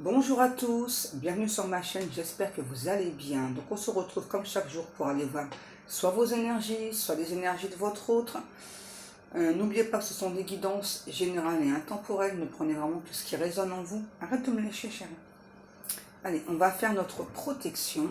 Bonjour à tous, bienvenue sur ma chaîne, j'espère que vous allez bien. Donc on se retrouve comme chaque jour pour aller voir soit vos énergies, soit les énergies de votre autre. N'oubliez pas que ce sont des guidances générales et intemporelles, ne prenez vraiment que ce qui résonne en vous. Arrête de me lécher chérie. Allez, on va faire notre protection.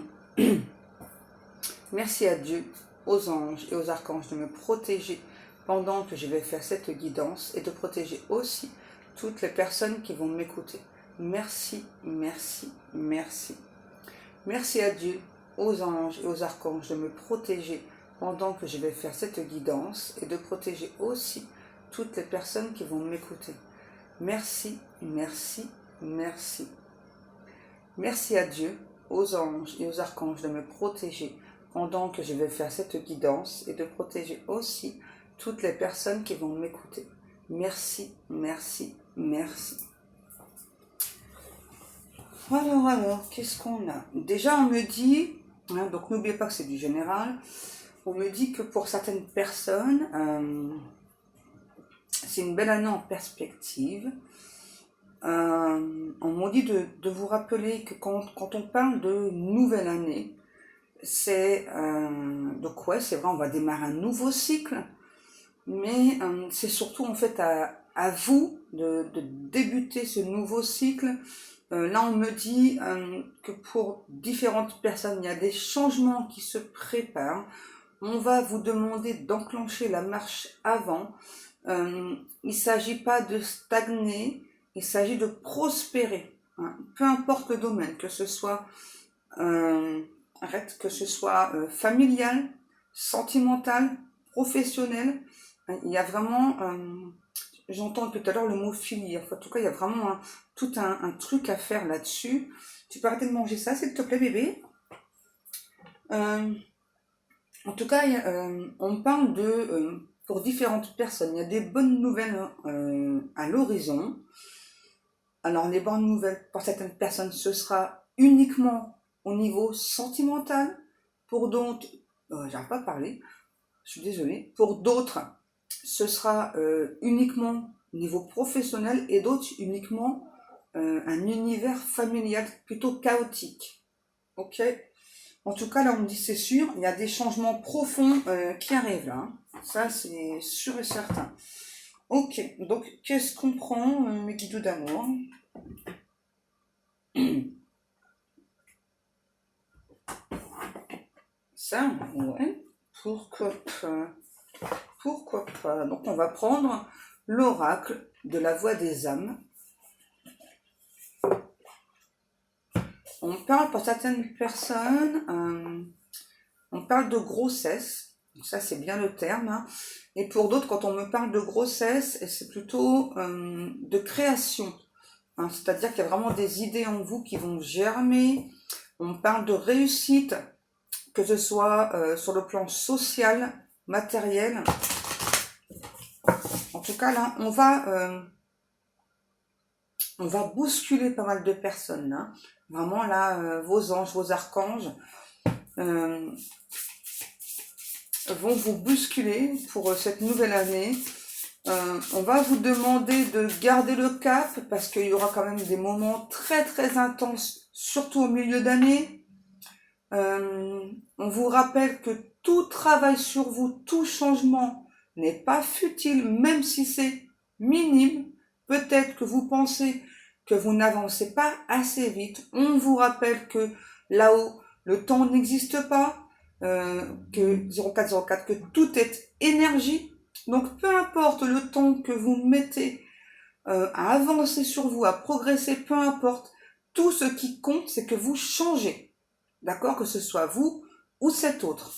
Merci à Dieu, aux anges et aux archanges de me protéger pendant que je vais faire cette guidance et de protéger aussi toutes les personnes qui vont m'écouter. Merci, merci, merci. Merci à Dieu, aux anges et aux archanges de me protéger pendant que je vais faire cette guidance et de protéger aussi toutes les personnes qui vont m'écouter. Merci, merci, merci. Merci à Dieu, aux anges et aux archanges de me protéger pendant que je vais faire cette guidance et de protéger aussi toutes les personnes qui vont m'écouter. Merci, merci, merci. Alors, qu'est-ce qu'on a? Déjà, on me dit, donc n'oubliez pas que c'est du général, on me dit que pour certaines personnes, c'est une belle année en perspective. On m'a dit de vous rappeler que quand on parle de nouvelle année, c'est donc ouais, c'est vrai, on va démarrer un nouveau cycle, mais c'est surtout en fait à vous de débuter ce nouveau cycle. Là, on me dit que pour différentes personnes, il y a des changements qui se préparent. On va vous demander d'enclencher la marche avant. Il ne s'agit pas de stagner, il s'agit de prospérer. Peu importe le domaine, que ce soit, familial, sentimental, professionnel. Il y a vraiment... J'entends tout à l'heure le mot filie. En tout cas, il y a vraiment tout un truc à faire là-dessus. Tu peux arrêter de manger ça, s'il te plaît, bébé? En tout cas, on parle pour différentes personnes, il y a des bonnes nouvelles à l'horizon. Alors, les bonnes nouvelles, pour certaines personnes, ce sera uniquement au niveau sentimental. Pour d'autres, j'arrive pas à parler, je suis désolée. Pour d'autres, ce sera uniquement au niveau professionnel et d'autres uniquement un univers familial plutôt chaotique. Ok? En tout cas, là, on me dit c'est sûr, il y a des changements profonds qui arrivent là. Ça, c'est sûr et certain. Ok, donc qu'est-ce qu'on prend, mes guidoux d'amour? Ça, ouais. Pourquoi pas. Donc, on va prendre l'oracle de la voix des âmes. On parle pour certaines personnes, on parle de grossesse. Ça, c'est bien le terme. Et pour d'autres, quand on me parle de grossesse, c'est plutôt de création. C'est-à-dire qu'il y a vraiment des idées en vous qui vont germer. On parle de réussite, que ce soit sur le plan social, matériel. En tout cas, là, on va bousculer pas mal de personnes. Vraiment, là, vos anges, vos archanges vont vous bousculer pour cette nouvelle année. On va vous demander de garder le cap parce qu'il y aura quand même des moments très très intenses, surtout au milieu d'année. On vous rappelle que tout travail sur vous, tout changement n'est pas futile, même si c'est minime. Peut-être que vous pensez que vous n'avancez pas assez vite. On vous rappelle que là-haut, le temps n'existe pas, que 0404, que tout est énergie. Donc, peu importe le temps que vous mettez à avancer sur vous, à progresser, peu importe, tout ce qui compte, c'est que vous changez. D'accord? Que ce soit vous ou cet autre.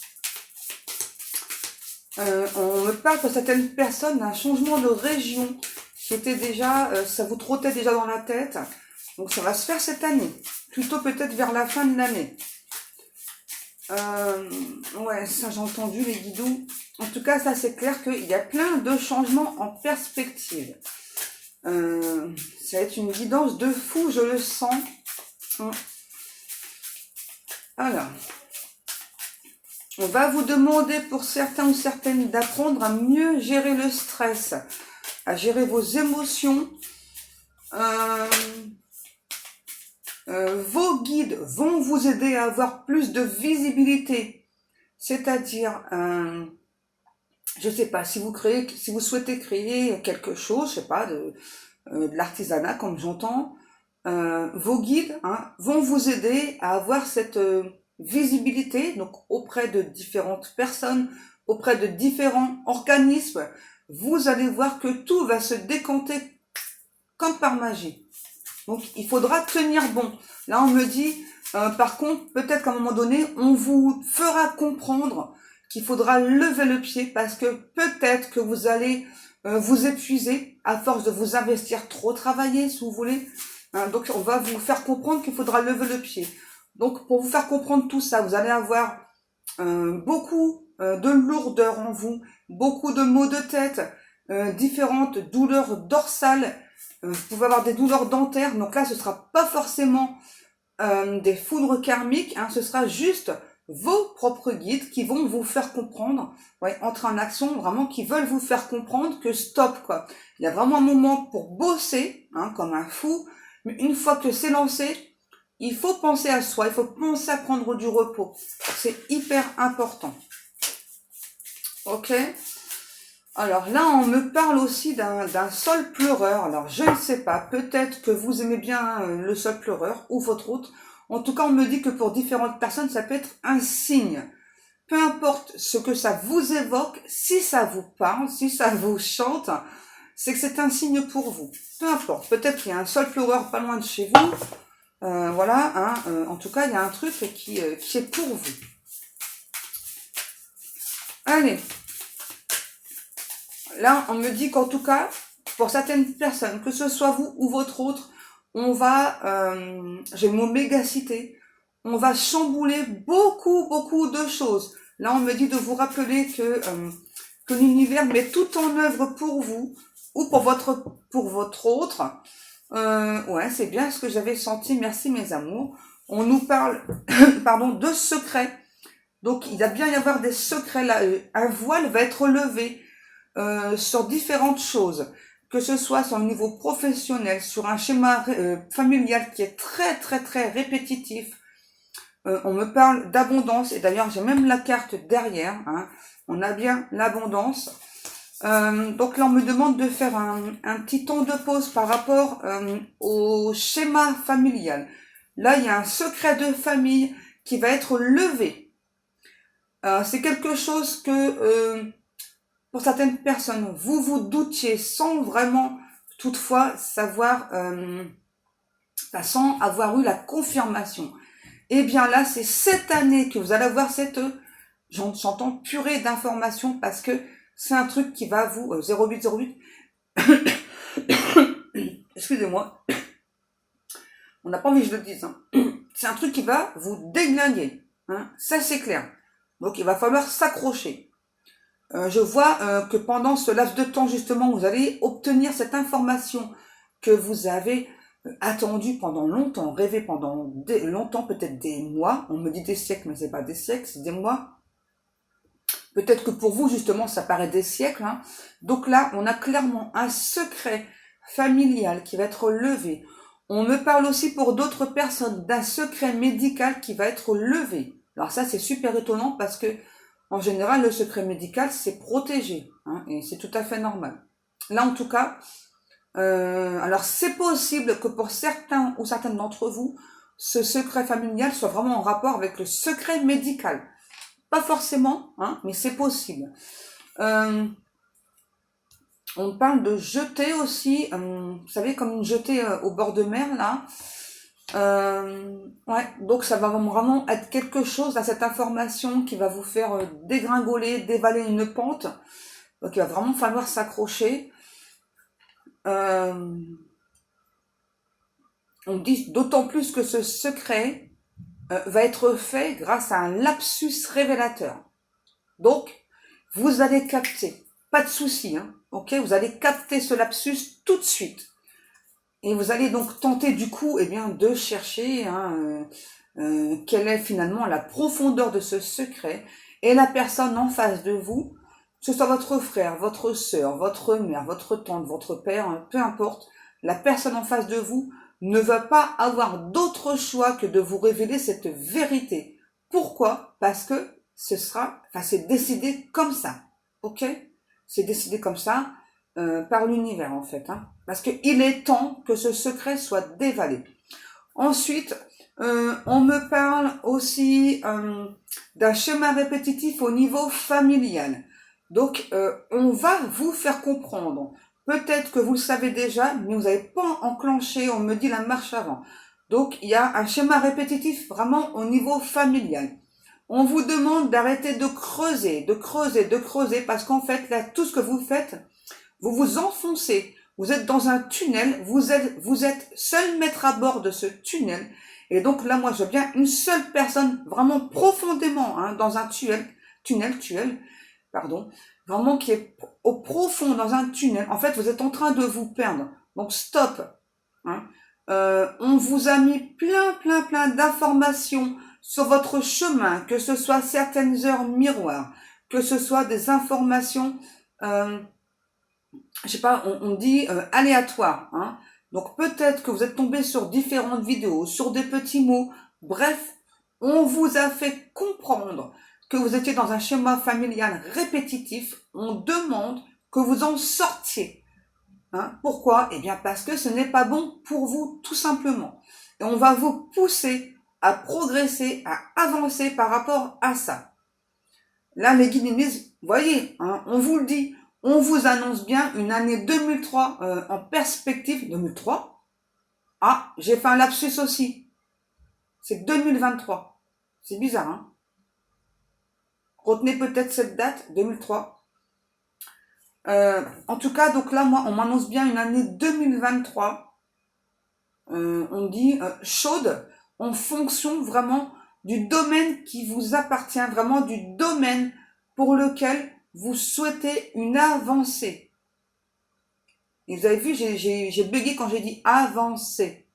On me parle pour certaines personnes d'un changement de région qui était déjà, ça vous trottait déjà dans la tête. Donc ça va se faire cette année. Plutôt peut-être vers la fin de l'année. Ouais, ça j'ai entendu les guidous. En tout cas, ça c'est clair qu'il y a plein de changements en perspective. Ça va être une guidance de fou, je le sens. Alors, on va vous demander pour certains ou certaines d'apprendre à mieux gérer le stress, à gérer vos émotions. Vos guides vont vous aider à avoir plus de visibilité. C'est-à-dire, je sais pas, si vous souhaitez créer quelque chose, je sais pas, de l'artisanat comme j'entends, vos guides vont vous aider à avoir cette visibilité, donc auprès de différentes personnes, auprès de différents organismes. Vous allez voir que tout va se décanter comme par magie. Donc il faudra tenir bon. Là on me dit, par contre, peut-être qu'à un moment donné, on vous fera comprendre qu'il faudra lever le pied parce que peut-être que vous allez vous épuiser à force de vous investir trop travailler, si vous voulez. Donc on va vous faire comprendre qu'il faudra lever le pied. Donc pour vous faire comprendre tout ça, vous allez avoir beaucoup de lourdeur en vous, beaucoup de maux de tête, différentes douleurs dorsales. Vous pouvez avoir des douleurs dentaires. Donc là, ce sera pas forcément des foudres karmiques. Ce sera juste vos propres guides qui vont vous faire comprendre, entrer en action, vraiment qui veulent vous faire comprendre que stop, quoi. Il y a vraiment un moment pour bosser, comme un fou. Mais une fois que c'est lancé, il faut penser à soi, il faut penser à prendre du repos. C'est hyper important. Ok ? Alors là, on me parle aussi d'un sol pleureur. Alors je ne sais pas, peut-être que vous aimez bien le sol pleureur ou votre autre. En tout cas, on me dit que pour différentes personnes, ça peut être un signe. Peu importe ce que ça vous évoque, si ça vous parle, si ça vous chante, c'est que c'est un signe pour vous. Peu importe, peut-être qu'il y a un sol pleureur pas loin de chez vous. Voilà, en tout cas, il y a un truc qui est pour vous. Allez. Là, on me dit qu'en tout cas, pour certaines personnes, que ce soit vous ou votre autre, on va, j'ai le mot mégacité, on va chambouler beaucoup de choses. Là, on me dit de vous rappeler que l'univers met tout en œuvre pour vous ou pour votre autre. Ouais, c'est bien ce que j'avais senti. Merci mes amours. On nous parle, pardon, de secrets. Donc, il va bien y avoir des secrets là. Un voile va être levé. Sur différentes choses, que ce soit sur le niveau professionnel, sur un schéma familial qui est très répétitif. On me parle d'abondance, et d'ailleurs j'ai même la carte derrière, on a bien l'abondance. Donc là on me demande de faire un petit temps de pause par rapport au schéma familial. Là il y a un secret de famille qui va être levé. C'est quelque chose que pour certaines personnes, vous vous doutiez sans vraiment toutefois savoir, sans avoir eu la confirmation. Eh bien là, c'est cette année que vous allez avoir cette, j'entends purée d'informations parce que c'est un truc qui va vous, 0808, excusez-moi, on n'a pas envie que je le dise, c'est un truc qui va vous déglinguer, ça c'est clair. Donc il va falloir s'accrocher. Je vois que pendant ce laps de temps, justement, vous allez obtenir cette information que vous avez attendue pendant longtemps, rêvé pendant longtemps, peut-être des mois. On me dit des siècles, mais c'est pas des siècles, c'est des mois. Peut-être que pour vous, justement, ça paraît des siècles. Donc là, on a clairement un secret familial qui va être levé. On me parle aussi pour d'autres personnes d'un secret médical qui va être levé. Alors ça, c'est super étonnant parce que en général, le secret médical, c'est protégé, et c'est tout à fait normal. Là, en tout cas, alors c'est possible que pour certains ou certaines d'entre vous, ce secret familial soit vraiment en rapport avec le secret médical. Pas forcément, mais c'est possible. On parle de jetée aussi, vous savez, comme une jetée au bord de mer, là. Ouais, donc ça va vraiment être quelque chose à cette information qui va vous faire dégringoler, dévaler une pente. Donc il va vraiment falloir s'accrocher. On dit d'autant plus que ce secret va être fait grâce à un lapsus révélateur. Donc vous allez capter, pas de souci, ok, vous allez capter ce lapsus tout de suite. Et vous allez donc tenter du coup de chercher quelle est finalement la profondeur de ce secret. Et la personne en face de vous, que ce soit votre frère, votre sœur, votre mère, votre tante, votre père, peu importe, la personne en face de vous ne va pas avoir d'autre choix que de vous révéler cette vérité. Pourquoi? Parce que c'est décidé comme ça. Ok? C'est décidé comme ça par l'univers en fait. Hein, parce qu'il est temps que ce secret soit dévalé. Ensuite, on me parle aussi d'un schéma répétitif au niveau familial. Donc, on va vous faire comprendre. Peut-être que vous le savez déjà, mais vous n'avez pas enclenché, on me dit la marche avant. Donc, il y a un schéma répétitif vraiment au niveau familial. On vous demande d'arrêter de creuser, parce qu'en fait, là, tout ce que vous faites, vous vous enfoncez. Vous êtes dans un tunnel, vous êtes seul maître à bord de ce tunnel. Et donc là, moi, je veux bien une seule personne, vraiment profondément, hein, dans un tunnel, vraiment qui est au profond dans un tunnel. En fait, vous êtes en train de vous perdre. Donc stop. Hein. On vous a mis plein d'informations sur votre chemin, que ce soit certaines heures miroirs, que ce soit des informations, je sais pas, on dit aléatoires. Hein. Donc peut-être que vous êtes tombé sur différentes vidéos, sur des petits mots. Bref, on vous a fait comprendre que vous étiez dans un schéma familial répétitif. On demande que vous en sortiez. Hein. Pourquoi? Eh bien parce que ce n'est pas bon pour vous, tout simplement. Et on va vous pousser à progresser, à avancer par rapport à ça. Là, les guides disent, voyez, hein, on vous le dit, on vous annonce bien une année 2003 en perspective. 2003? Ah, j'ai fait un lapsus aussi. C'est 2023. C'est bizarre, hein? Retenez peut-être cette date, 2003. En tout cas, donc là, moi, on m'annonce bien une année 2023. On dit chaude en fonction vraiment du domaine qui vous appartient, vraiment du domaine pour lequel vous souhaitez une avancée. Et vous avez vu, j'ai bugué quand j'ai dit avancée.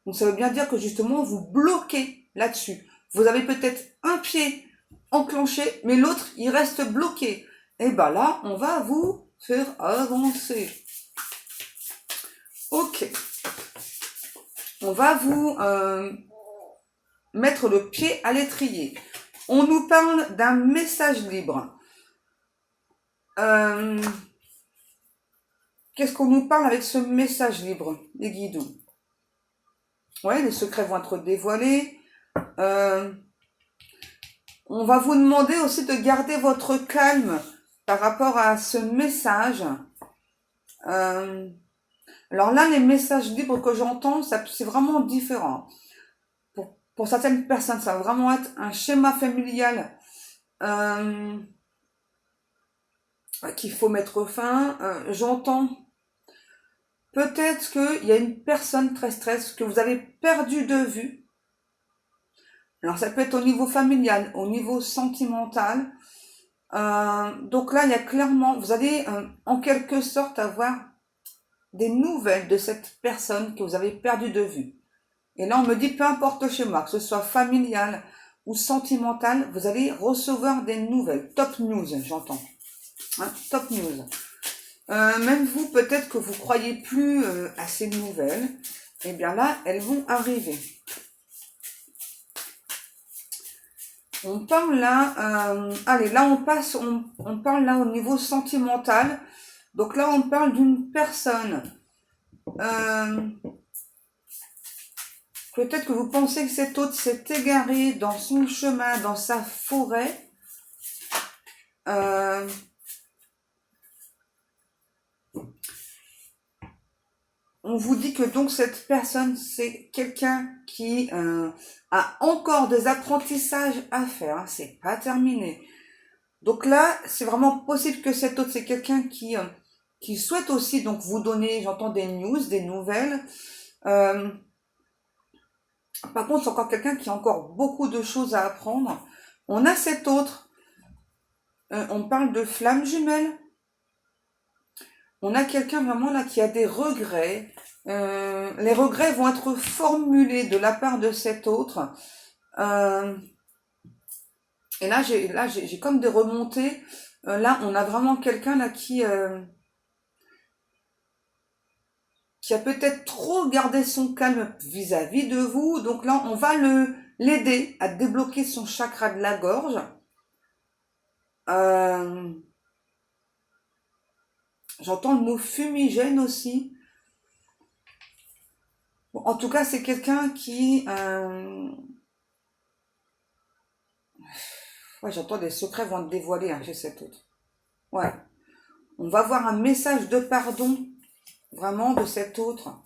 Donc ça veut bien dire que justement, vous bloquez là-dessus. Vous avez peut-être un pied enclenché, mais l'autre, il reste bloqué. Et ben là, on va vous faire avancer. Ok. On va vous mettre le pied à l'étrier. On nous parle d'un message libre. Qu'est-ce qu'on nous parle avec ce message libre, les guides? Ouais, les secrets vont être dévoilés. On va vous demander aussi de garder votre calme par rapport à ce message. Alors là, les messages libres que j'entends, c'est vraiment différent. Pour certaines personnes, ça va vraiment être un schéma familial qu'il faut mettre fin. J'entends peut-être qu'il y a une personne très stress que vous avez perdu de vue. Alors ça peut être au niveau familial, au niveau sentimental. Donc là, il y a clairement, vous allez en quelque sorte avoir des nouvelles de cette personne que vous avez perdu de vue. Et là, on me dit, peu importe le schéma, que ce soit familial ou sentimental, vous allez recevoir des nouvelles. Top news, j'entends. Hein, top news. Même vous, peut-être que vous croyez plus à ces nouvelles. Eh bien là, elles vont arriver. On parle là, allez, là on parle là au niveau sentimental. Donc là, on parle d'une personne. Peut-être que vous pensez que cet autre s'est égaré dans son chemin, dans sa forêt. On vous dit que donc cette personne, c'est quelqu'un qui a encore des apprentissages à faire. Hein, c'est pas terminé. Donc là, c'est vraiment possible que cet autre, c'est quelqu'un qui souhaite aussi donc vous donner, j'entends des news, des nouvelles. Par contre, c'est encore quelqu'un qui a encore beaucoup de choses à apprendre. On a cet autre. On parle de flamme jumelle. On a quelqu'un vraiment là qui a des regrets. Les regrets vont être formulés de la part de cet autre. Et là, j'ai comme des remontées. Là, on a vraiment quelqu'un là qui qui a peut-être trop gardé son calme vis-à-vis de vous. Donc là, on va l'aider à débloquer son chakra de la gorge. J'entends le mot fumigène aussi. Bon, en tout cas, c'est quelqu'un qui... Ouais, j'entends des secrets vont être dévoilés chez cet autre. Ouais. On va voir un message de pardon, vraiment, de cet autre.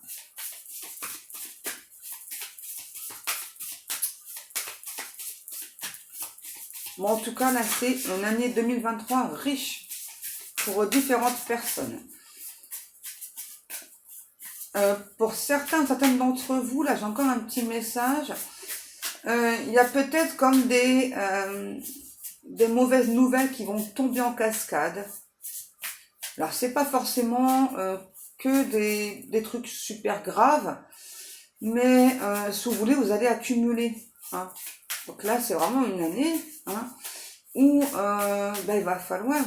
Bon, en tout cas, là, c'est une année 2023 riche pour différentes personnes. Pour certaines d'entre vous, là, j'ai encore un petit message. Il y a peut-être comme des mauvaises nouvelles qui vont tomber en cascade. Alors, c'est pas forcément que des trucs super graves, mais si vous voulez, vous allez accumuler. Hein. Donc là, c'est vraiment une année où il va falloir,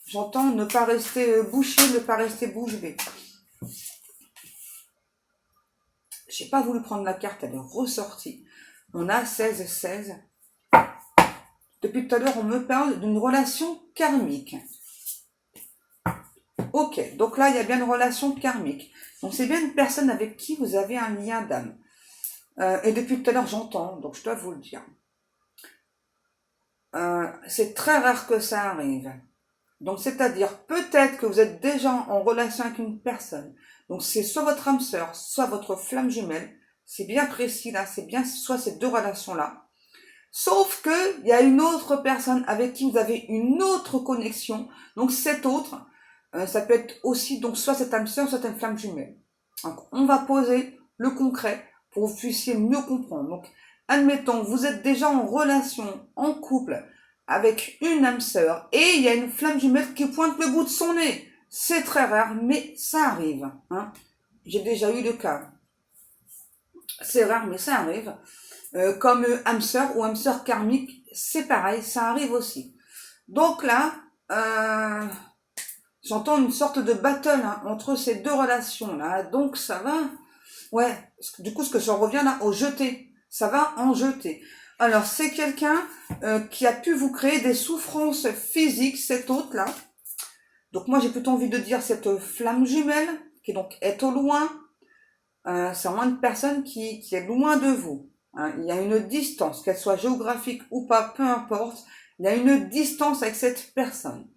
j'entends, ne pas rester bouché, ne pas rester bouche bée. J'ai pas voulu prendre la carte, elle est ressortie. On a 16-16. Depuis tout à l'heure, on me parle d'une relation karmique. Ok, donc là, il y a bien une relation karmique. Donc c'est bien une personne avec qui vous avez un lien d'âme. Et depuis tout à l'heure, j'entends, donc je dois vous le dire. C'est très rare que ça arrive. Donc c'est-à-dire, peut-être que vous êtes déjà en relation avec une personne. Donc c'est soit votre âme sœur, soit votre flamme jumelle. C'est bien précis là, c'est bien soit ces deux relations-là. Sauf que il y a une autre personne avec qui vous avez une autre connexion. Donc cette autre, ça peut être aussi donc soit cette âme sœur, soit une flamme jumelle. Donc on va poser le concret pour que vous puissiez mieux comprendre. Donc admettons, vous êtes déjà en relation, en couple, avec une âme sœur, et il y a une flamme jumelle qui pointe le bout de son nez. C'est très rare, mais ça arrive. Hein. J'ai déjà eu le cas. C'est rare, mais ça arrive. Comme âme sœur ou âme sœur karmique, c'est pareil, ça arrive aussi. Donc là, j'entends une sorte de battle entre ces deux relations-là. Donc ça va. Ouais, du coup, ce que j'en reviens là, au jeté. Ça va en jeter. Alors, c'est quelqu'un qui a pu vous créer des souffrances physiques, cet autre-là. Donc, moi, j'ai plutôt envie de dire cette flamme jumelle, qui donc est au loin. C'est vraiment une personne qui est loin de vous. Hein. Il y a une distance, qu'elle soit géographique ou pas, peu importe. Il y a une distance avec cette personne.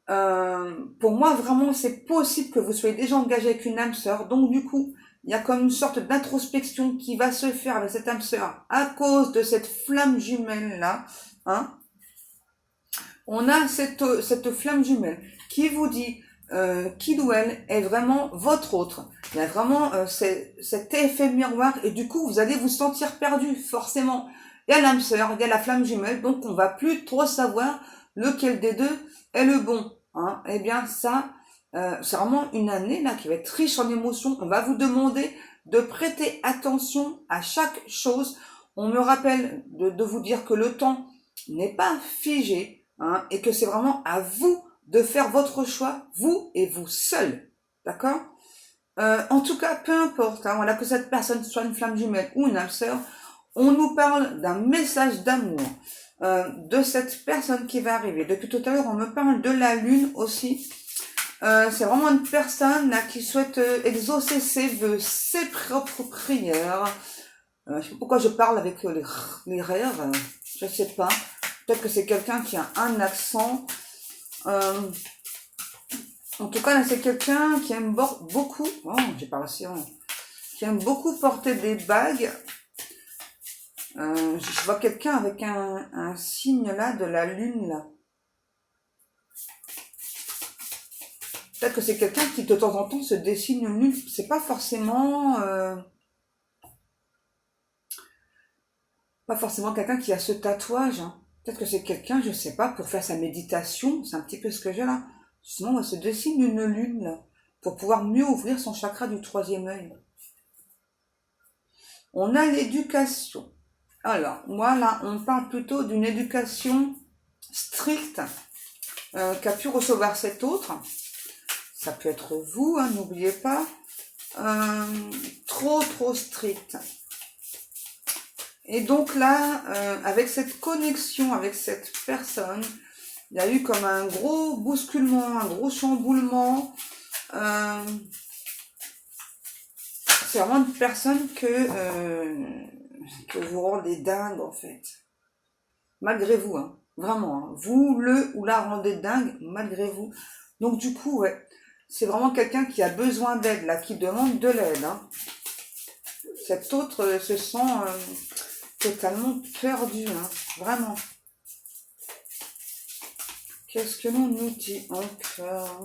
Pour moi, vraiment, c'est possible que vous soyez déjà engagé avec une âme sœur. Donc, du coup, il y a comme une sorte d'introspection qui va se faire avec cette âme sœur à cause de cette flamme jumelle-là. Hein. On a cette flamme jumelle qui vous dit qu'il ou elle est vraiment votre autre. Il y a vraiment cet effet miroir et du coup, vous allez vous sentir perdu, forcément. Il y a l'âme sœur, il y a la flamme jumelle, donc on va plus trop savoir lequel des deux est le bon. Hein. Eh bien, ça... c'est vraiment une année là qui va être riche en émotions. On va vous demander de prêter attention à chaque chose. On me rappelle de vous dire que le temps n'est pas figé et que c'est vraiment à vous de faire votre choix, vous et vous seul. D'accord. En tout cas, peu importe, voilà, que cette personne soit une flamme jumelle ou une âme sœur, on nous parle d'un message d'amour de cette personne qui va arriver. Depuis tout à l'heure, on me parle de la lune aussi. C'est vraiment une personne là qui souhaite exaucer ses vœux, ses propres prières. Je sais pas pourquoi je parle avec les rêves, je sais pas. Peut-être que c'est quelqu'un qui a un accent. En tout cas, là, c'est quelqu'un qui aime beaucoup. Oh, j'ai pas réussi. Qui aime beaucoup porter des bagues. Je vois quelqu'un avec un signe là de la lune là. Peut-être que c'est quelqu'un qui de temps en temps se dessine une lune. C'est pas forcément quelqu'un qui a ce tatouage. Hein. Peut-être que c'est quelqu'un, je sais pas, pour faire sa méditation. C'est un petit peu ce que j'ai là. Justement, on se dessine une lune là, pour pouvoir mieux ouvrir son chakra du troisième œil. On a l'éducation. Alors, moi là, on parle plutôt d'une éducation stricte qu'a pu recevoir cet autre. ça peut être vous, hein, n'oubliez pas, trop strict. Et donc là, avec cette connexion avec cette personne, il y a eu comme un gros bousculement, un gros chamboulement. C'est vraiment une personne que vous rendez dingue en fait. Malgré vous, hein. Vraiment. Hein. Vous le ou la rendez dingue malgré vous. Donc du coup, ouais, c'est vraiment quelqu'un qui a besoin d'aide, là, qui demande de l'aide. Hein. Cet autre se sent totalement perdu, hein. Vraiment. Qu'est-ce que l'on nous dit encore.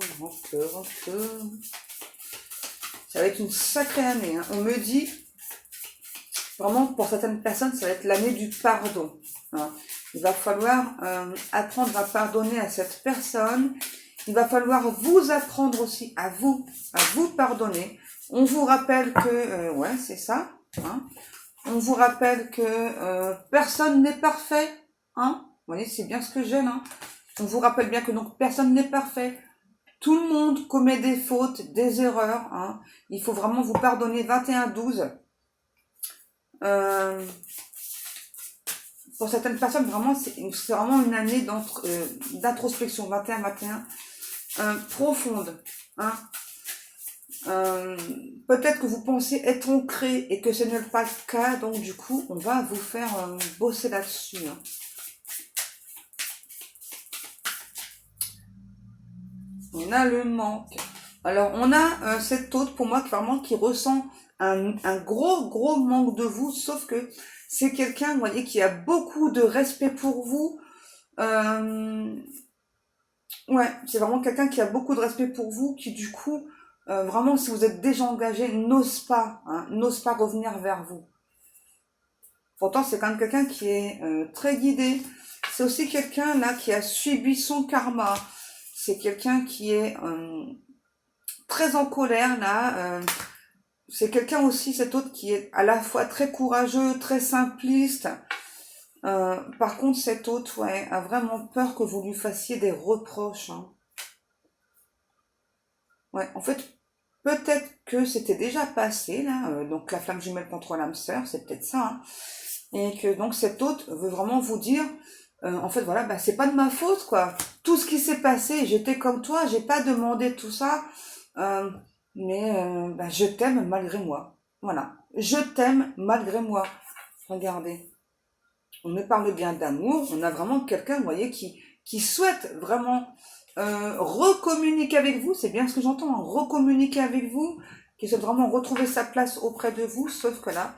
Ça va être une sacrée année. Hein. On me dit, vraiment, pour certaines personnes, ça va être l'année du pardon. Hein. Il va falloir apprendre à pardonner à cette personne. Il va falloir vous apprendre aussi à vous pardonner. On vous rappelle que, ouais, c'est ça. Hein. On vous rappelle que personne n'est parfait. Hein. Vous voyez, c'est bien ce que j'aime. Hein. On vous rappelle bien que donc personne n'est parfait. Tout le monde commet des fautes, des erreurs. Hein. Il faut vraiment vous pardonner 21-12. Pour certaines personnes, vraiment, c'est vraiment une année d'introspection, 21-21, profonde. Hein. Peut-être que vous pensez être ancré et que ce n'est pas le cas, donc du coup, on va vous faire bosser là-dessus. Hein. On a le manque. Alors, on a cet autre, pour moi, vraiment, qui ressent un gros manque de vous, sauf que c'est quelqu'un, vous voyez, qui a beaucoup de respect pour vous. Ouais, c'est vraiment quelqu'un qui a beaucoup de respect pour vous, qui du coup, vraiment, si vous êtes déjà engagé, n'ose pas revenir vers vous. Pourtant, c'est quand même quelqu'un qui est très guidé. C'est aussi quelqu'un, là, qui a subi son karma. C'est quelqu'un qui est très en colère, là. C'est quelqu'un aussi, cet autre, qui est à la fois très courageux, très simpliste. Par contre, cet autre, ouais, a vraiment peur que vous lui fassiez des reproches. Hein. Ouais, en fait, peut-être que c'était déjà passé, là. Donc, la flamme jumelle contre l'âme sœur, c'est peut-être ça. Hein. Et que donc, cet autre veut vraiment vous dire... en fait, voilà, bah, c'est pas de ma faute, quoi. Tout ce qui s'est passé, j'étais comme toi, j'ai pas demandé tout ça, mais bah, je t'aime malgré moi. Voilà, je t'aime malgré moi. Regardez, on me parle bien d'amour, on a vraiment quelqu'un, vous voyez, qui souhaite vraiment recommuniquer avec vous, c'est bien ce que j'entends, hein, recommuniquer avec vous, qui souhaite vraiment retrouver sa place auprès de vous, sauf que là,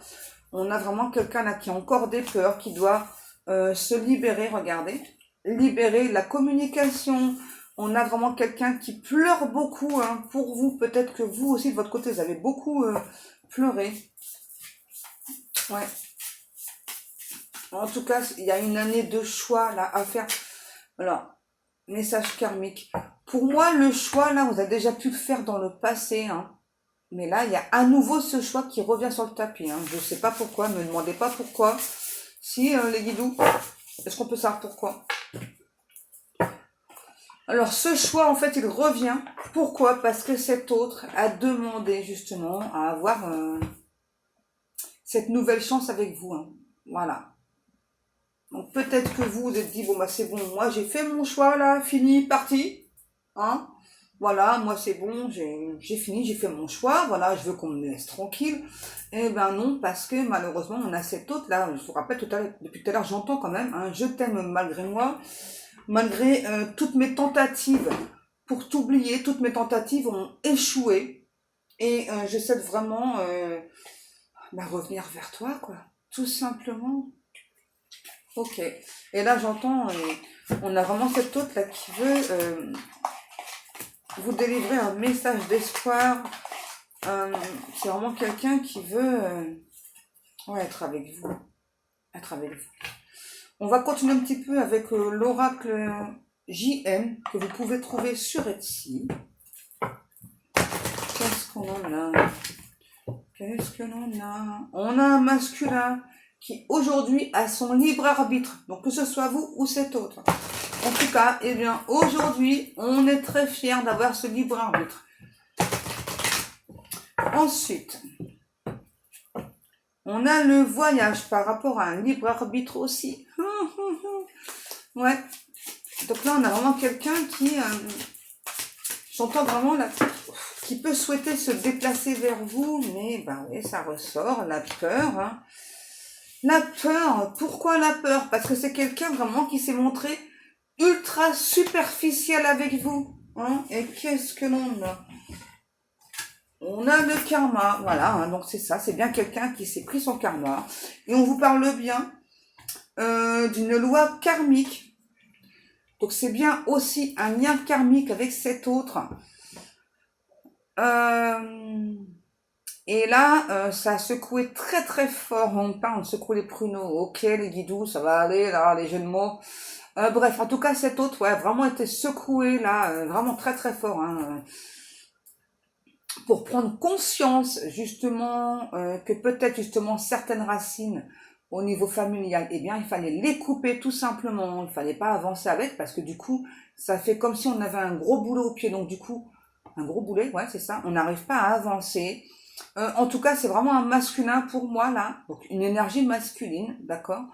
on a vraiment quelqu'un là qui a encore des peurs, qui doit... se libérer, regardez, libérer la communication. On a vraiment quelqu'un qui pleure beaucoup hein, pour vous. Peut-être que vous aussi, de votre côté, vous avez beaucoup pleuré. Ouais. En tout cas, il y a une année de choix là à faire. Alors, message karmique. Pour moi, le choix, là, vous avez déjà pu le faire dans le passé. Hein. Mais là, il y a à nouveau ce choix qui revient sur le tapis. Hein. Je ne sais pas pourquoi, ne me demandez pas pourquoi. Si, les guidoux, est-ce qu'on peut savoir pourquoi? Alors, ce choix, en fait, il revient. Pourquoi? Parce que cet autre a demandé, justement, à avoir cette nouvelle chance avec vous. Hein. Voilà. Donc, peut-être que vous êtes dit, bon, bah, c'est bon, moi, j'ai fait mon choix, là, fini, parti. Hein? Voilà, moi, c'est bon, j'ai fini, j'ai fait mon choix. Voilà, je veux qu'on me laisse tranquille. Eh ben non, parce que malheureusement, on a cette autre là, je vous rappelle depuis tout à l'heure, j'entends quand même, hein, je t'aime malgré moi, malgré toutes mes tentatives pour t'oublier, toutes mes tentatives ont échoué, et j'essaie de vraiment revenir vers toi, quoi, tout simplement. Ok, et là j'entends, on a vraiment cette autre là qui veut vous délivrer un message d'espoir. C'est vraiment quelqu'un qui veut être avec vous. Être avec vous. On va continuer un petit peu avec l'oracle JM que vous pouvez trouver sur Etsy. Qu'est-ce qu'on en a? Qu'est-ce que l'on a? On a un masculin qui aujourd'hui a son libre arbitre. Donc que ce soit vous ou cet autre. En tout cas, eh bien, aujourd'hui, on est très fiers d'avoir ce libre arbitre. Ensuite, on a le voyage par rapport à un libre arbitre aussi. Ouais. Donc là, on a vraiment quelqu'un qui, j'entends vraiment là, qui peut souhaiter se déplacer vers vous, mais bah oui, ça ressort, la peur. Hein. La peur, pourquoi la peur? Parce que c'est quelqu'un vraiment qui s'est montré ultra superficiel avec vous. Hein. Et qu'est-ce que l'on a? On a le karma, voilà, hein, donc c'est ça, c'est bien quelqu'un qui s'est pris son karma. Et on vous parle bien d'une loi karmique. Donc c'est bien aussi un lien karmique avec cet autre. Et là, ça a secoué très très fort. On parle de secouer les pruneaux. Ok, les guidous, ça va aller, là, les jeux de mots. Bref, en tout cas, cet autre, ouais, vraiment été secoué, là, vraiment très très fort. Hein, pour prendre conscience, justement, que peut-être, justement, certaines racines au niveau familial, eh bien, il fallait les couper tout simplement. Il fallait pas avancer avec, parce que du coup, ça fait comme si on avait un gros boulot au pied. Donc, du coup, un gros boulet, ouais, c'est ça. On n'arrive pas à avancer. En tout cas, c'est vraiment un masculin pour moi, là. Donc, une énergie masculine, d'accord.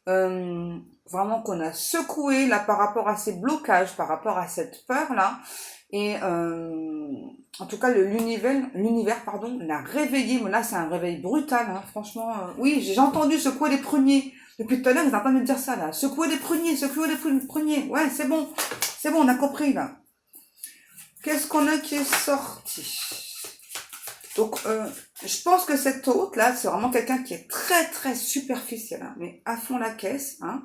Vraiment qu'on a secoué, là, par rapport à ces blocages, par rapport à cette peur-là. Et en tout cas, l'univers, pardon, l'a réveillé. Mais là, c'est un réveil brutal, hein, franchement. Oui, j'ai entendu secouer les pruniers. Depuis tout à l'heure, ils n'ont pas me dire ça, là. Secouer les pruniers, secouer les pruniers. Ouais, c'est bon, on a compris, là. Qu'est-ce qu'on a qui est sorti? Donc, je pense que cet hôte, là, c'est vraiment quelqu'un qui est très, très superficiel, hein, mais à fond la caisse. Hein.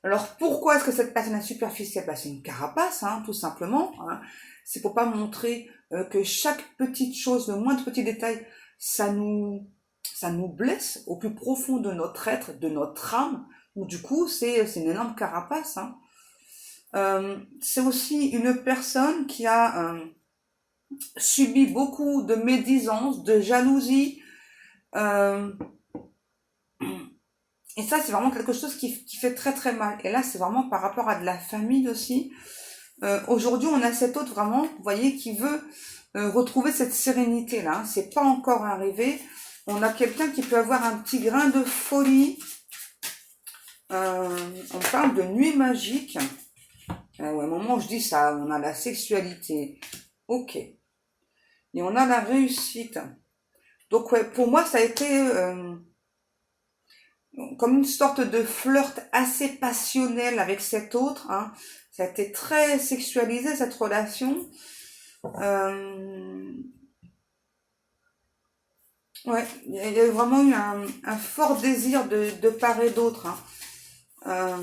Alors, pourquoi est-ce que cette personne est superficielle? Bah, c'est une carapace, hein, tout simplement. Hein. C'est pour pas montrer que chaque petite chose, le moindre petit détail, ça nous blesse au plus profond de notre être, de notre âme. Donc, du coup, c'est une énorme carapace. Hein. C'est aussi une personne qui a subi beaucoup de médisance, de jalousie. Et ça, c'est vraiment quelque chose qui fait très très mal. Et là, c'est vraiment par rapport à de la famille aussi. Aujourd'hui, on a cet autre vraiment, vous voyez, qui veut retrouver cette sérénité-là. Hein. C'est pas encore arrivé. On a quelqu'un qui peut avoir un petit grain de folie. On parle de nuit magique. Ouais, au moment où je dis ça, on a la sexualité. Ok. Et on a la réussite. Donc ouais, pour moi, ça a été comme une sorte de flirt assez passionnel avec cet autre. Hein. Ça a été très sexualisé, cette relation. Ouais, il y a vraiment eu un fort désir de part et d'autre. Hein.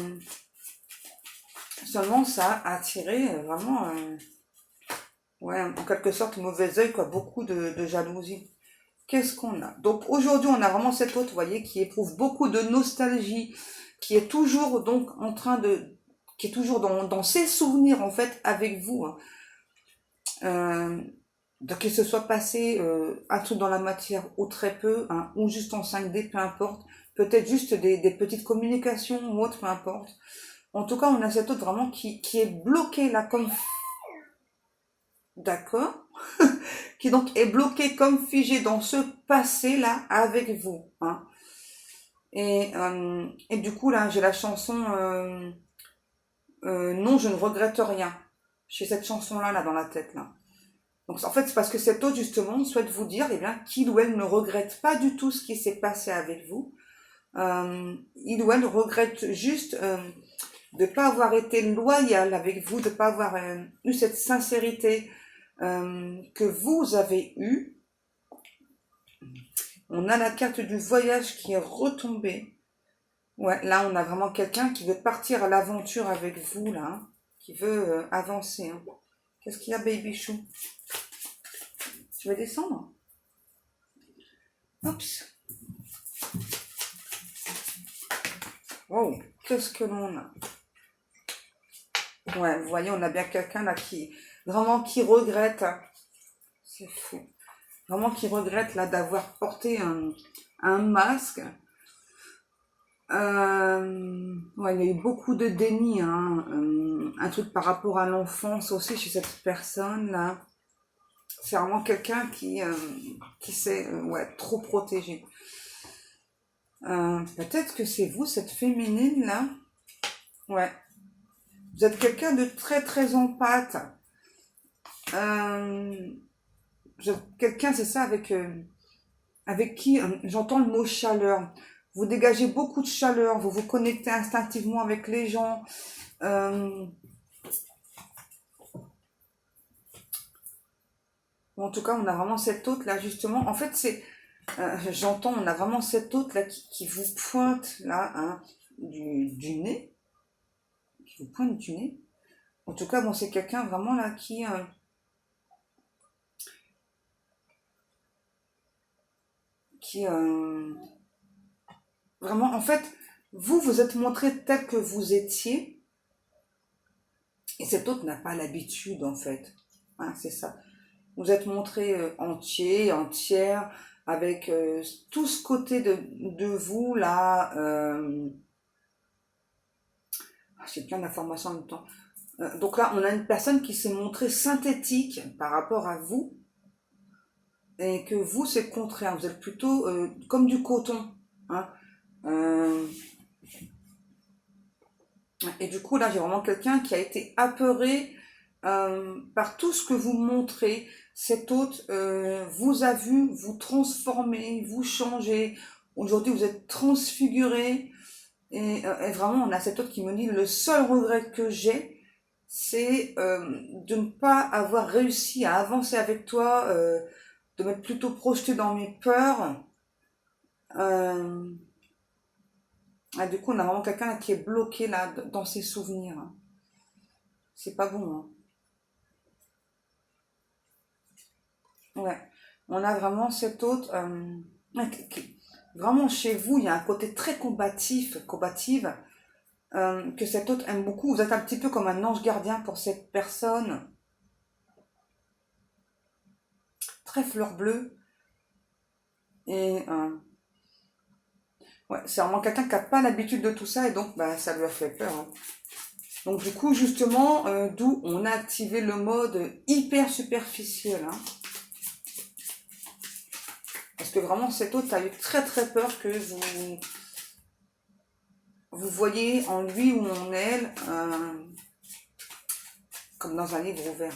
Seulement, ça a attiré vraiment, ouais, en quelque sorte, mauvais œil, quoi, beaucoup de jalousie. Qu'est-ce qu'on a? Donc aujourd'hui, on a vraiment cet autre, vous voyez, qui éprouve beaucoup de nostalgie, qui est toujours donc en train qui est toujours dans ses souvenirs en fait avec vous. Hein. Donc qu'il se soit passé un truc dans la matière ou très peu, hein, ou juste en 5D, peu importe. Peut-être juste des petites communications ou autre, peu importe. En tout cas, on a cet autre vraiment qui est bloqué là comme... D'accord. Qui donc est bloqué comme figé dans ce passé-là avec vous. Hein. Et du coup, là, j'ai la chanson Non, je ne regrette rien. J'ai cette chanson-là là, dans la tête. Là. Donc, en fait, c'est parce que cet autre, justement, souhaite vous dire eh bien, qu'il ou elle ne regrette pas du tout ce qui s'est passé avec vous. Il ou elle regrette juste de ne pas avoir été loyal avec vous, de ne pas avoir eu cette sincérité que vous avez eue. On a la carte du voyage qui est retombée. Ouais, là, on a vraiment quelqu'un qui veut partir à l'aventure avec vous, là. Hein, qui veut avancer. Hein. Qu'est-ce qu'il y a, Baby Chou? Tu veux descendre? Oups. Oh, qu'est-ce que l'on a? Ouais, vous voyez, on a bien quelqu'un là qui regrette. C'est fou. Vraiment qui regrette là d'avoir porté un masque. Ouais, il y a eu beaucoup de déni, hein. Un truc par rapport à l'enfance aussi chez cette personne là. C'est vraiment quelqu'un qui s'est ouais, trop protégé. Peut-être que c'est vous, cette féminine là. Ouais. Vous êtes quelqu'un de très très empathe. Euh, Quelqu'un, c'est ça, avec qui j'entends le mot chaleur. Vous dégagez beaucoup de chaleur, vous vous connectez instinctivement avec les gens. Euh, En tout cas, on a vraiment cette hôte là, justement. En fait, j'entends, on a vraiment cette hôte là qui vous pointe là, hein, du nez, qui vous pointe du nez. En tout cas, bon, c'est quelqu'un vraiment là qui vraiment, en fait, vous êtes montré tel que vous étiez, et cet autre n'a pas l'habitude, en fait. Hein, c'est ça. Vous êtes montré entier, entière, avec tout ce côté de vous là. J'ai plein d'informations en même temps. Donc là, on a une personne qui s'est montrée synthétique par rapport à vous, et que vous, c'est le contraire. Vous êtes plutôt comme du coton. Hein. Euh, et du coup, là, j'ai vraiment quelqu'un qui a été apeuré par tout ce que vous montrez. Cet hôte vous a vu vous transformer, vous changer. Aujourd'hui, vous êtes transfiguré. Et vraiment, on a cet hôte qui me dit, le seul regret que j'ai, c'est de ne pas avoir réussi à avancer avec toi, de m'être plutôt projeté dans mes peurs. Euh, du coup, on a vraiment quelqu'un qui est bloqué là dans ses souvenirs. Hein. C'est pas bon. Hein. Ouais. On a vraiment cet autre. Ouais, vraiment chez vous, il y a un côté très combative, que cet autre aime beaucoup. Vous êtes un petit peu comme un ange gardien pour cette personne. Très fleur bleue. Et ouais, c'est vraiment quelqu'un qui n'a pas l'habitude de tout ça et donc bah, ça lui a fait peur. Hein. Donc du coup, justement, d'où on a activé le mode hyper superficiel. Hein. Parce que vraiment, cet autre a eu très très peur que vous voyez en lui ou en elle comme dans un livre ouvert.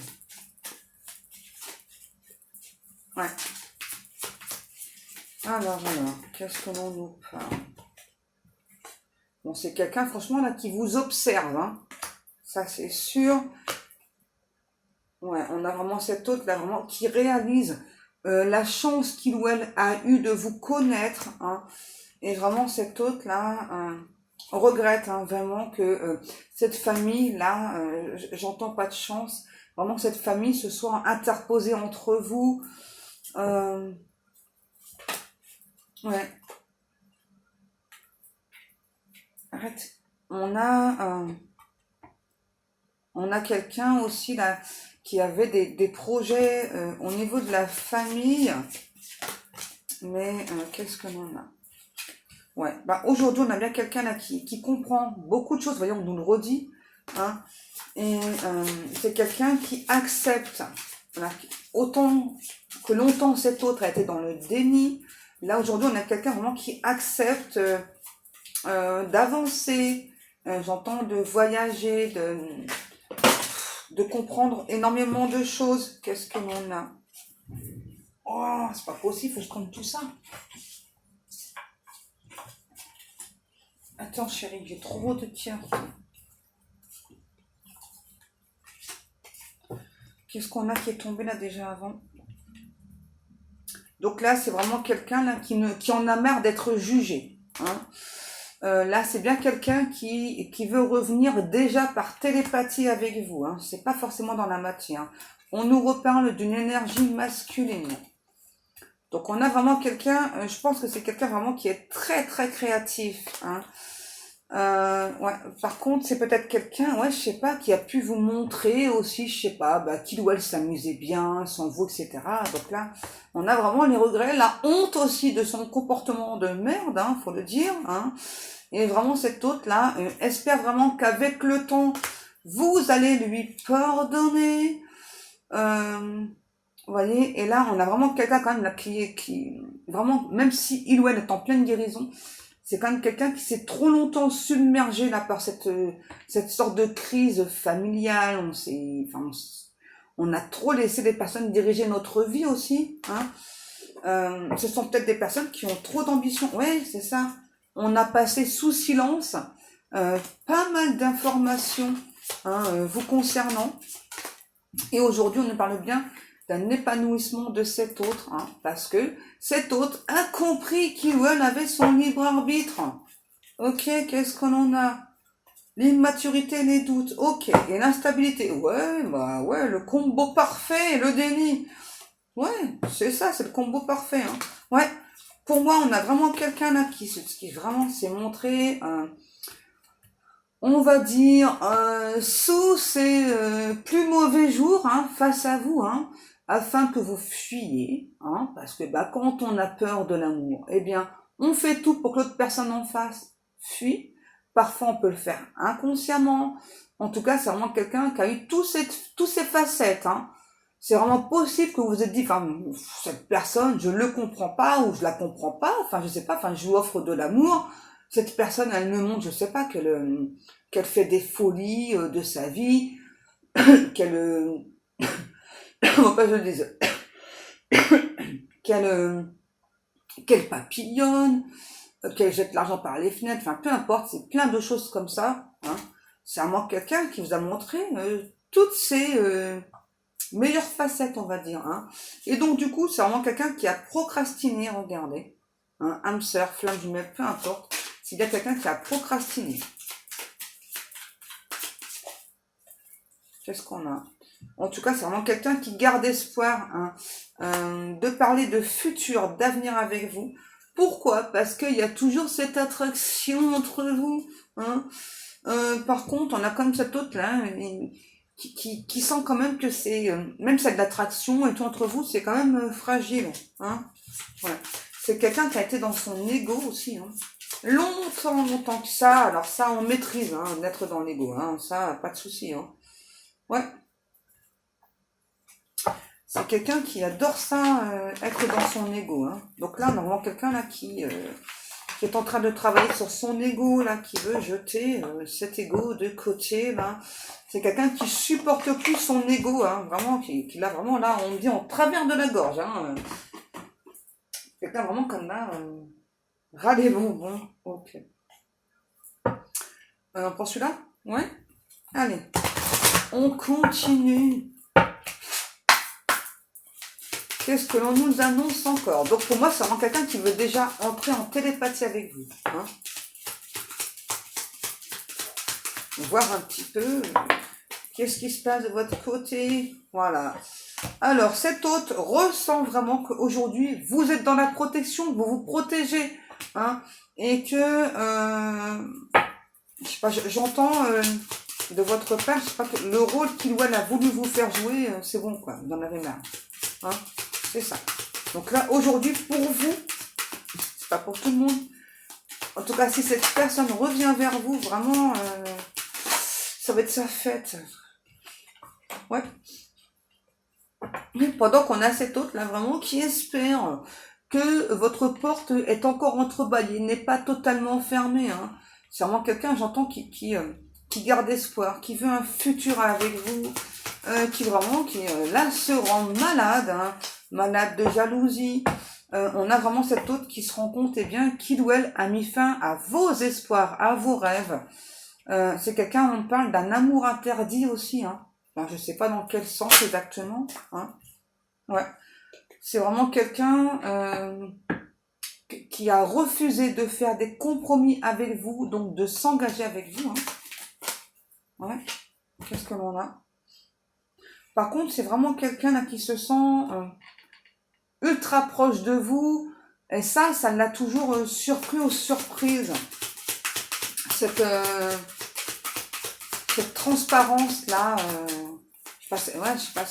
Ouais. Alors, qu'est-ce que l'on nous parle? Bon, c'est quelqu'un, franchement, là, qui vous observe. Hein. Ça, c'est sûr. Ouais, on a vraiment cet autre, là, vraiment, qui réalise la chance qu'il ou elle a eu de vous connaître. Hein. Et vraiment, cet autre, là, regrette hein, vraiment que cette famille-là, j'entends pas de chance, vraiment que cette famille se soit interposée entre vous. Ouais. Arrête. On a quelqu'un aussi là qui avait des projets au niveau de la famille. Mais qu'est-ce que l'on a? Ouais, bah aujourd'hui on a bien quelqu'un là qui comprend beaucoup de choses, voyons, on nous le redit. Hein, et c'est quelqu'un qui accepte. Voilà, autant que longtemps cet autre a été dans le déni, là aujourd'hui on a quelqu'un vraiment qui accepte d'avancer, j'entends de voyager, de comprendre énormément de choses. Qu'est-ce que l'on a? Oh, c'est pas possible, faut que je prenne tout ça. Attends chérie, j'ai trop de tiens. Qu'est-ce qu'on a qui est tombé là déjà avant? Donc là, c'est vraiment quelqu'un là qui en a marre d'être jugé. Hein. Là, c'est bien quelqu'un qui veut revenir déjà par télépathie avec vous. Hein. C'est pas forcément dans la matière. Hein. On nous reparle d'une énergie masculine. Donc on a vraiment quelqu'un, je pense que c'est quelqu'un vraiment qui est très très créatif. Hein. Ouais. Par contre, c'est peut-être quelqu'un, ouais, je sais pas, qui a pu vous montrer aussi, je sais pas, bah, qu'il ou elle s'amusait bien, sans vous, etc. Donc là, on a vraiment les regrets, la honte aussi de son comportement de merde, hein, faut le dire. Hein. Et vraiment, cet autre-là espère vraiment qu'avec le temps, vous allez lui pardonner. Vous voyez, et là, on a vraiment quelqu'un quand même là vraiment, même si il ou elle est en pleine guérison, c'est quand même quelqu'un qui s'est trop longtemps submergé là par cette sorte de crise familiale. On a trop laissé les personnes diriger notre vie aussi, hein. Ce sont peut-être des personnes qui ont trop d'ambition. Ouais, c'est ça. On a passé sous silence pas mal d'informations, hein, vous concernant. Et aujourd'hui, on nous parle bien d'un épanouissement de cet autre, hein, parce que cet autre a compris qu'il ou elle avait son libre arbitre. Ok, qu'est-ce qu'on en a? L'immaturité, les doutes, ok, et l'instabilité, ouais, bah ouais, le combo parfait, le déni. Ouais, c'est ça, c'est le combo parfait, hein. Ouais, pour moi, on a vraiment quelqu'un là qui vraiment s'est montré, on va dire, sous ses plus mauvais jours, hein, face à vous, hein, afin que vous fuyiez, hein, parce que bah, quand on a peur de l'amour, eh bien, on fait tout pour que l'autre personne en face fuit. Parfois, on peut le faire inconsciemment. En tout cas, c'est vraiment quelqu'un qui a eu tous ces facettes, hein. C'est vraiment possible que vous vous êtes dit, enfin, cette personne, je le comprends pas, ou je la comprends pas, enfin, je sais pas, enfin, je lui offre de l'amour. Cette personne, elle me montre, je sais pas, qu'elle fait des folies de sa vie, qu'elle, comment pas je le dise, qu'elle papillonne, qu'elle jette l'argent par les fenêtres, enfin, peu importe, c'est plein de choses comme ça, hein. C'est vraiment quelqu'un qui vous a montré toutes ses meilleures facettes, on va dire, hein. Et donc, du coup, c'est vraiment quelqu'un qui a procrastiné, regardez, hein, âme sœur, flamme jumelle, peu importe. C'est bien quelqu'un qui a procrastiné. Qu'est-ce qu'on a? En tout cas, c'est vraiment quelqu'un qui garde espoir, hein, de parler de futur, d'avenir avec vous. Pourquoi? Parce qu'il y a toujours cette attraction entre vous, hein. Par contre, on a comme cet autre-là, qui sent quand même que c'est, même cette attraction et tout entre vous, c'est quand même fragile, hein. Ouais. C'est quelqu'un qui a été dans son ego aussi, hein. Longtemps que ça. Alors ça, on maîtrise, hein, d'être dans l'ego, hein. Ça, pas de souci, hein. Ouais. C'est quelqu'un qui adore ça, être dans son ego, hein. Donc là, on a vraiment quelqu'un là qui est en train de travailler sur son ego, là, qui veut jeter cet ego de côté, là. C'est quelqu'un qui supporte plus son ego, hein, vraiment, qui l'a vraiment là, on dit en travers de la gorge, hein. Quelqu'un vraiment comme là, ras les bonbons. Ok. On prend celui-là? Ouais? Allez. On continue. Qu'est-ce que l'on nous annonce encore? Donc pour moi, c'est vraiment quelqu'un qui veut déjà entrer en télépathie avec vous, hein. Voir un petit peu qu'est-ce qui se passe de votre côté. Voilà. Alors, cet autre ressent vraiment qu'aujourd'hui, vous êtes dans la protection, vous vous protégez, hein, et que, je sais pas, j'entends de votre père, je sais pas, que le rôle qu'il ou elle a voulu vous faire jouer, c'est bon, quoi, vous en avez marre, hein, c'est ça. Donc là, aujourd'hui, pour vous, c'est pas pour tout le monde. En tout cas, si cette personne revient vers vous, vraiment, ça va être sa fête. Ouais. Pendant qu'on a cet autre là vraiment qui espère que votre porte est encore entrebâillée, n'est pas totalement fermée, hein. C'est vraiment quelqu'un, j'entends, qui garde espoir, qui veut un futur avec vous, qui vraiment, là se rend malade, hein, malade de jalousie. On a vraiment cet autre qui se rend compte, eh bien, qu'il ou elle a mis fin à vos espoirs, à vos rêves. C'est quelqu'un, on parle d'un amour interdit aussi, hein. Alors, je sais pas dans quel sens exactement, hein. Ouais. C'est vraiment quelqu'un qui a refusé de faire des compromis avec vous, donc de s'engager avec vous, hein. Ouais. Qu'est-ce que l'on a? Par contre, c'est vraiment quelqu'un là qui se sent ultra proche de vous, et ça l'a toujours surpris aux surprises. Cette transparence là, je sais pas,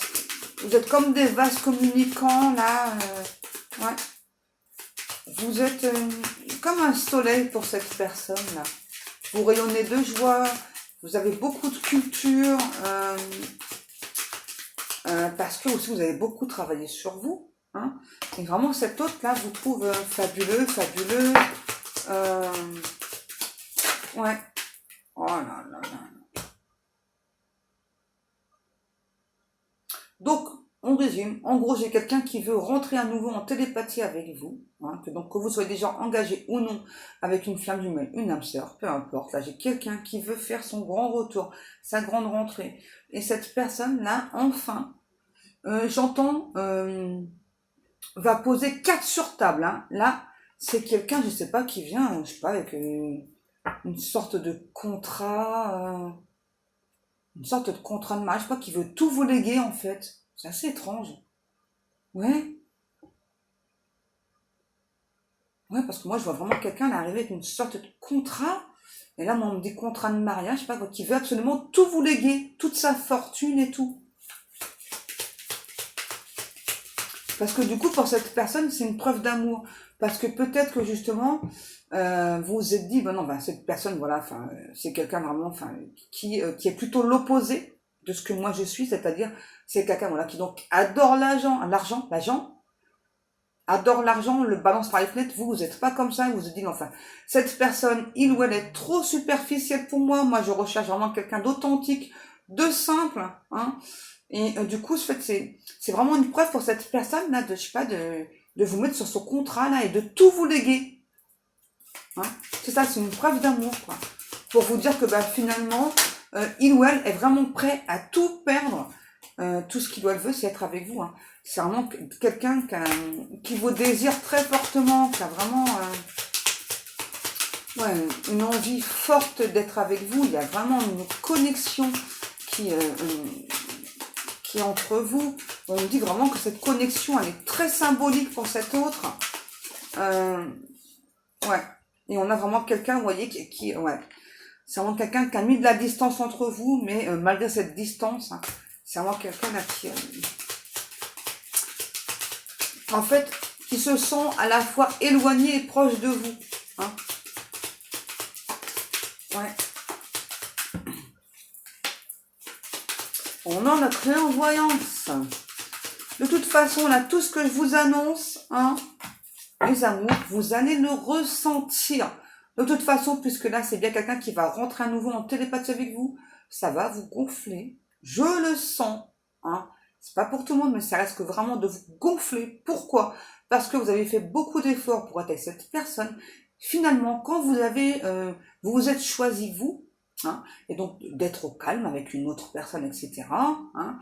vous êtes comme des vases communicants là, ouais. Vous êtes comme un soleil pour cette personne là. Vous rayonnez de joie, vous avez beaucoup de culture, parce que aussi vous avez beaucoup travaillé sur vous. Hein, et vraiment, cet autre-là vous trouve fabuleux, fabuleux. Ouais. Oh là là là. Donc, on résume. En gros, j'ai quelqu'un qui veut rentrer à nouveau en télépathie avec vous. Hein, que vous soyez déjà engagé ou non avec une flamme jumelle, une âme sœur, peu importe. Là, j'ai quelqu'un qui veut faire son grand retour, sa grande rentrée. Et cette personne-là, enfin, j'entends, va poser 4 sur table. Hein. Là, c'est quelqu'un, je sais pas, qui vient, je sais pas, avec une sorte de contrat... une sorte de contrat de mariage, je sais pas, qui veut tout vous léguer en fait. C'est assez étrange. Ouais, ouais, parce que moi je vois vraiment quelqu'un arriver avec une sorte de contrat. Et là, moi, on me dit contrat de mariage, je sais pas quoi, qui veut absolument tout vous léguer, toute sa fortune et tout. Parce que du coup, pour cette personne, c'est une preuve d'amour. Parce que peut-être que justement, vous vous êtes dit, ben non, ben, cette personne, voilà, enfin, c'est quelqu'un vraiment, enfin, qui est plutôt l'opposé de ce que moi je suis, c'est-à-dire, c'est quelqu'un, voilà, qui donc adore l'argent, adore l'argent, le balance par les fenêtres. Vous n'êtes pas comme ça, vous vous dites, enfin, cette personne, il ou elle est trop superficielle pour moi. Moi, je recherche vraiment quelqu'un d'authentique, de simple, hein. Et du coup, ce fait, c'est vraiment une preuve pour cette personne-là de, je sais pas, de vous mettre sur son contrat-là et de tout vous léguer. Hein. C'est ça, c'est une preuve d'amour, quoi. Pour vous dire que bah, finalement, il ou elle est vraiment prêt à tout perdre. Tout ce qu'il ou elle veut, c'est être avec vous. Hein. C'est vraiment quelqu'un qui vous désire très fortement, qui a vraiment ouais, une envie forte d'être avec vous. Il y a vraiment une connexion qui, qui est entre vous. On me dit vraiment que cette connexion, elle est très symbolique pour cet autre. Ouais. Et on a vraiment quelqu'un, vous voyez, ouais. C'est vraiment quelqu'un qui a mis de la distance entre vous, mais malgré cette distance, hein, c'est vraiment quelqu'un là qui, en fait, qui se sent à la fois éloigné et proche de vous. Hein. Ouais. On a notre clairvoyance. De toute façon, là, tout ce que je vous annonce, hein, les amours, vous allez le ressentir. De toute façon, puisque là, c'est bien quelqu'un qui va rentrer à nouveau en télépathie avec vous, ça va vous gonfler. Je le sens. Hein. C'est pas pour tout le monde, mais ça risque vraiment de vous gonfler. Pourquoi? Parce que vous avez fait beaucoup d'efforts pour être avec cette personne. Finalement, quand vous avez, vous vous êtes choisi vous, hein, et donc d'être au calme avec une autre personne, etc. Hein,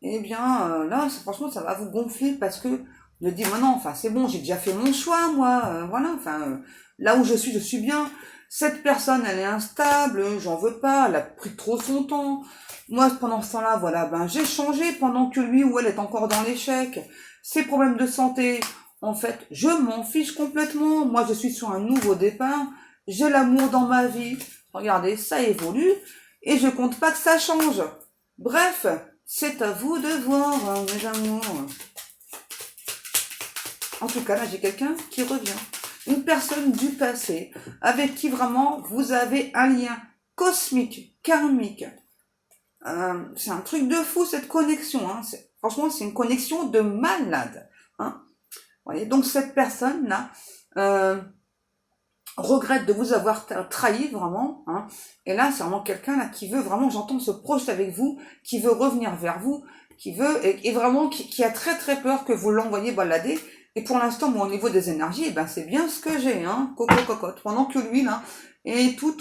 eh bien, là, franchement, ça va vous gonfler parce que de dire, non, enfin, c'est bon, j'ai déjà fait mon choix, moi, voilà, enfin, là où je suis bien. Cette personne, elle est instable, j'en veux pas, elle a pris trop son temps. Moi, pendant ce temps-là, voilà, ben, j'ai changé pendant que lui ou elle est encore dans l'échec. Ses problèmes de santé, en fait, je m'en fiche complètement. Moi, je suis sur un nouveau départ. J'ai l'amour dans ma vie. Regardez, ça évolue. Et je compte pas que ça change. Bref, c'est à vous de voir, hein, mes amours. En tout cas, là, j'ai quelqu'un qui revient. Une personne du passé, avec qui vraiment vous avez un lien cosmique, karmique. C'est un truc de fou, cette connexion. Hein. Franchement, c'est une connexion de malade. Hein. Vous voyez, donc cette personne-là regrette de vous avoir trahi, vraiment. Hein. Et là, c'est vraiment quelqu'un là qui veut vraiment, j'entends, se projeter avec vous, qui veut revenir vers vous, qui veut, et vraiment qui a très très peur que vous l'envoyiez balader. Et pour l'instant, moi, au niveau des énergies, eh ben, c'est bien ce que j'ai, hein, coco cocotte. Pendant que lui, là, est tout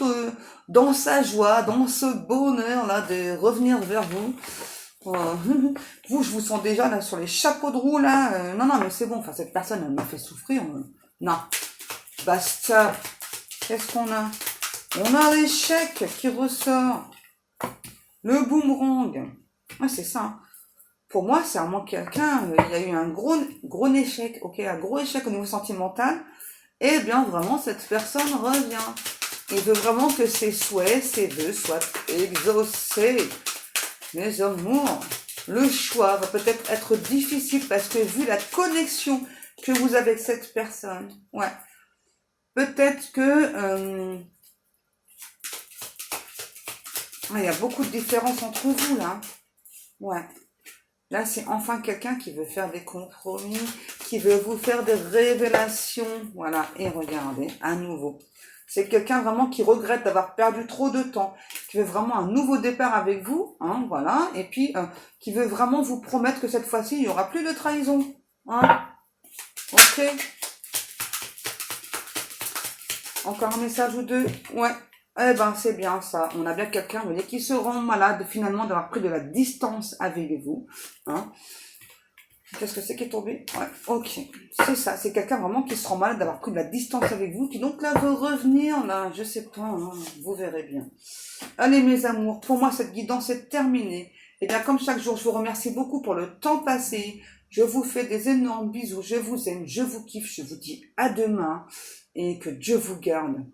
dans sa joie, dans ce bonheur, là, de revenir vers vous. Vous, je vous sens déjà, là, sur les chapeaux de roue, là. Non, non, mais c'est bon. Enfin, cette personne, elle m'a fait souffrir. Non. Basta. Qu'est-ce qu'on a? On a l'échec qui ressort. Le boomerang. Ouais, c'est ça, hein. Pour moi, c'est vraiment quelqu'un, il y a eu un gros échec, ok, un gros échec au niveau sentimental, et bien vraiment, cette personne revient. Il veut vraiment que ses souhaits, ses vœux soient exaucés. Mes amours, le choix va peut-être être difficile parce que vu la connexion que vous avez avec cette personne, ouais, peut-être que il y a beaucoup de différences entre vous là, ouais. Là, c'est enfin quelqu'un qui veut faire des compromis, qui veut vous faire des révélations. Voilà, et regardez, à nouveau. C'est quelqu'un vraiment qui regrette d'avoir perdu trop de temps, qui veut vraiment un nouveau départ avec vous, hein, voilà, et puis qui veut vraiment vous promettre que cette fois-ci, il n'y aura plus de trahison. Hein. Ok. Encore un message ou deux. Ouais. Eh ben, c'est bien ça. On a bien quelqu'un, vous voyez, qui se rend malade finalement d'avoir pris de la distance avec vous. Hein. Qu'est-ce que c'est qui est tombé? Ouais, ok. C'est ça, c'est quelqu'un vraiment qui se rend malade d'avoir pris de la distance avec vous, qui donc là veut revenir, là, je sais pas, hein, vous verrez bien. Allez mes amours, pour moi cette guidance est terminée. Et bien comme chaque jour, je vous remercie beaucoup pour le temps passé. Je vous fais des énormes bisous, je vous aime, je vous kiffe, je vous dis à demain et que Dieu vous garde.